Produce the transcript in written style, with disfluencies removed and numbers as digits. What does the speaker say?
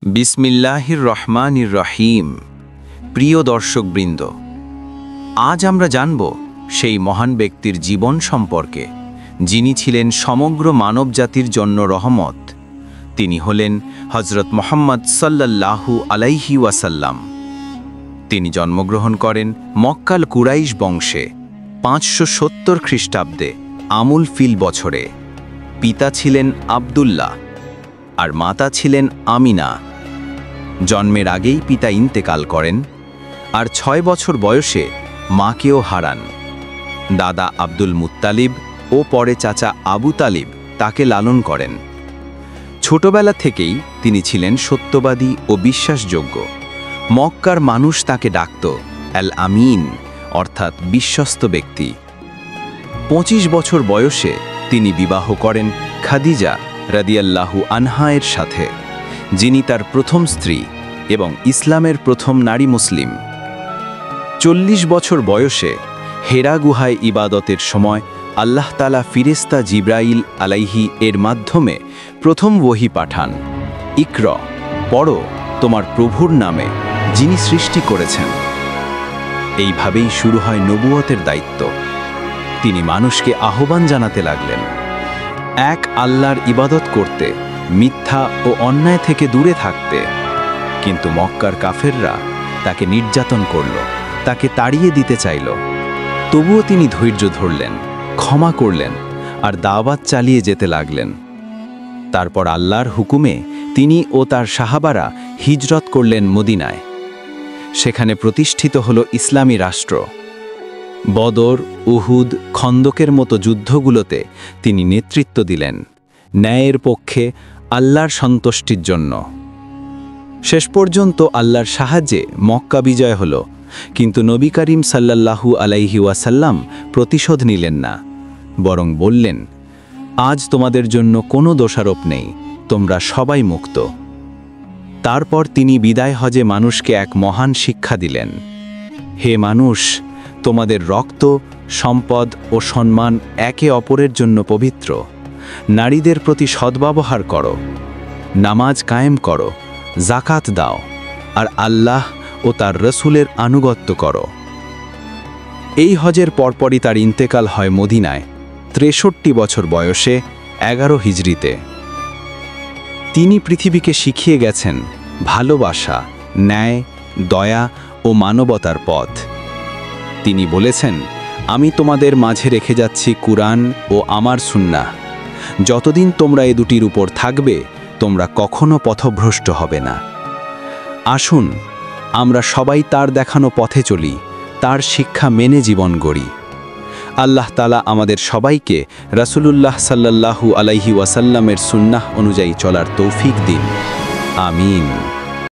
বিসমিল্লাহির রহমানির রহিম। প্রিয় দর্শকবৃন্দ, আজ আমরা জানব সেই মহান ব্যক্তির জীবন সম্পর্কে যিনি ছিলেন সমগ্র মানবজাতির জন্য রহমত। তিনি হলেন হজরত মুহাম্মদ সাল্লাল্লাহু আলাইহি ওয়াসাল্লাম। তিনি জন্মগ্রহণ করেন মক্কাল কুরাইশ বংশে 570 খ্রিস্টাব্দে আমুল ফিল বছরে। পিতা ছিলেন আব্দুল্লাহ আর মাতা ছিলেন আমিনা। জন্মের আগেই পিতা ইন্তেকাল করেন আর 6 বছর বয়সে মাকেও হারান। দাদা আব্দুল মুত্তালিব ও পরে চাচা আবু তালিব তাকে লালন করেন। ছোটবেলা থেকেই তিনি ছিলেন সত্যবাদী ও বিশ্বাসযোগ্য। মক্কার মানুষ তাকে ডাকত আল আমিন, অর্থাৎ বিশ্বস্ত ব্যক্তি। 25 বছর বয়সে তিনি বিবাহ করেন খাদিজা রাদিয়াল্লাহু আনহা-এর সাথে, যিনি তার প্রথম স্ত্রী এবং ইসলামের প্রথম নারী মুসলিম। 40 বছর বয়সে হেরা গুহায় ইবাদতের সময় আল্লাহ তাআলা ফিরেশতা জিবরাইল আলাইহি এর মাধ্যমে প্রথম ওহী পাঠান, ইকরা, পড়ো তোমার প্রভুর নামে যিনি সৃষ্টি করেছেন। এইভাবেই শুরু হয় নবুয়তের দায়িত্ব। তিনি মানুষকে আহ্বান জানাতে লাগলেন এক আল্লাহর ইবাদত করতে, মিথ্যা ও অন্যায় থেকে দূরে থাকতে। কিন্তু মক্কার কাফেররা তাকে নির্যাতন করল, তাকে তাড়িয়ে দিতে চাইল। তবুও তিনি ধৈর্য ধরলেন, ক্ষমা করলেন আর দাওয়াত চালিয়ে যেতে লাগলেন। তারপর আল্লাহর হুকুমে তিনি ও তার সাহাবারা হিজরত করলেন মদিনায়। সেখানে প্রতিষ্ঠিত হল ইসলামী রাষ্ট্র। বদর, উহুদ, খন্দকের মতো যুদ্ধগুলোতে তিনি নেতৃত্ব দিলেন, ন্যায়ের পক্ষে, আল্লাহর সন্তুষ্টির জন্য। শেষ পর্যন্ত আল্লাহর সাহায্যে মক্কা বিজয় হল, কিন্তু নবী করিম সাল্লাল্লাহু আলাইহি ওয়াসাল্লাম প্রতিশোধ নিলেন না, বরং বললেন, আজ তোমাদের জন্য কোনো দোষারোপ নেই, তোমরা সবাই মুক্ত। তারপর তিনি বিদায় হজে মানুষকে এক মহান শিক্ষা দিলেন, হে মানুষ, তোমাদের রক্ত, সম্পদ ও সম্মান একে অপরের জন্য পবিত্র। নারীদের প্রতি সদ্ব্যবহার করো, নামাজ কায়েম করো, জাকাত দাও আর আল্লাহ ও তার রসুলের আনুগত্য করো। এই হজের পরপরই তার ইন্তেকাল হয় মদিনায় 63 বছর বয়সে 11 হিজরিতে। তিনি পৃথিবীকে শিখিয়ে গেছেন ভালোবাসা, ন্যায়, দয়া ও মানবতার পথ। তিনি বলেছেন, আমি তোমাদের মাঝে রেখে যাচ্ছি কুরআন ও আমার সুন্নাহ। যতদিন তোমরা এ দুটির উপর থাকবে, তোমরা কখনো পথভ্রষ্ট হবে না। আসুন আমরা সবাই তার দেখানো পথে চলি, তার শিক্ষা মেনে জীবন গড়ি। আল্লাহ তাআলা আমাদের সবাইকে রাসূলুল্লাহ সাল্লাল্লাহু আলাইহি ওয়াসাল্লামের সুন্নাহ অনুযায়ী চলার তৌফিক দিন। আমিন।